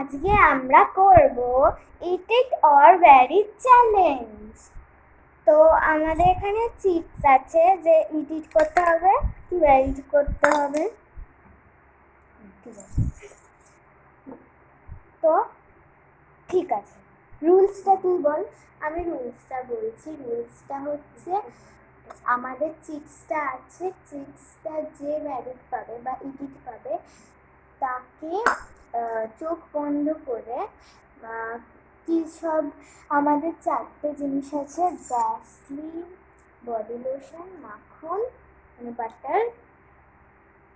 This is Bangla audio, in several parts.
আজকে আমরা করব ইট ইট অর ভ্যারি চ্যালেঞ্জ। তো আমাদের এখানে চিপস আছে যে ইট ইট করতে হবে কি ভ্যারি করতে হবে। তো ঠিক আছে, রুলসটা তুই বল। আমি রুলসটা বলছি। রুলসটা হচ্ছে আমাদের চিপসটা আছে, চিপসটা যে ভ্যারিড পাবে বা ইডিট পাবে তাকে চোখ বন্ধ করে কি সব আমাদের 4টে জিনিস আছে, ভ্যাসলিন, বডি লোশন, মাখন মানে বাটার,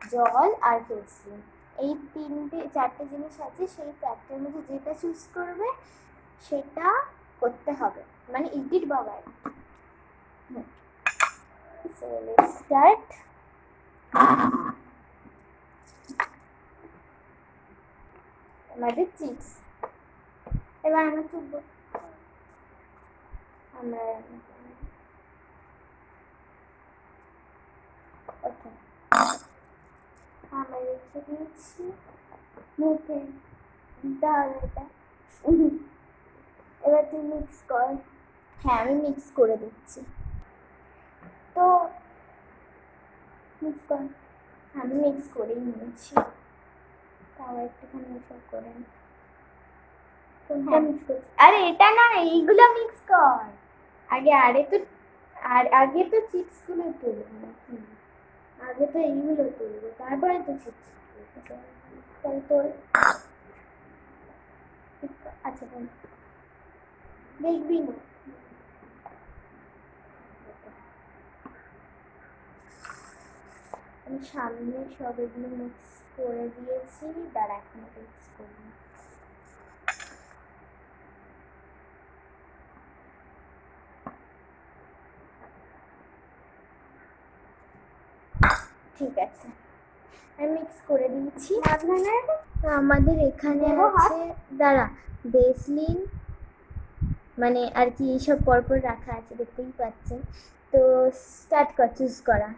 জল আর ভ্যাসলিন, এই 4টে জিনিস আছে। সেই 4টের মধ্যে যেটা চুজ করবে সেটা করতে হবে, মানে ইডিট বা ভ্যারিড। So let's start. আমাদের চিপস এবার আমরা চুপব। আমরা ওকে আমরা রেখে দিয়েছি মুখে। দাও এটা, এবার তুই মিক্স কর। হ্যাঁ, আমি মিক্স করে দিচ্ছি। তো মিক্স কর। আমি মিক্স করেই নিয়েছি, তাও একটুখানি এসব করে নি। কোনটা মিক্স করছি? আরে এটা না, এইগুলো মিক্স কর আগে। আগে তো চিপসগুলো তুলবো নাকি? আগে তো এইগুলো তুলবো, তারপরে তো চিপস তাই তোর। আচ্ছা বল, দেখবি না। আমি সামনে সব এগুলো মিক্স করে দিয়েছি, দাঁড়া এখন মিক্স করবো। ঠিক আছে, আমি মিক্স করে দিয়েছি। আমাদের এখানে আছে, দাঁড়া, ভ্যাসলিন মানে আর কি এইসব পরপর রাখা আছে, দেখতেই পাচ্ছেন। তো স্টার্ট কর চুজ করা।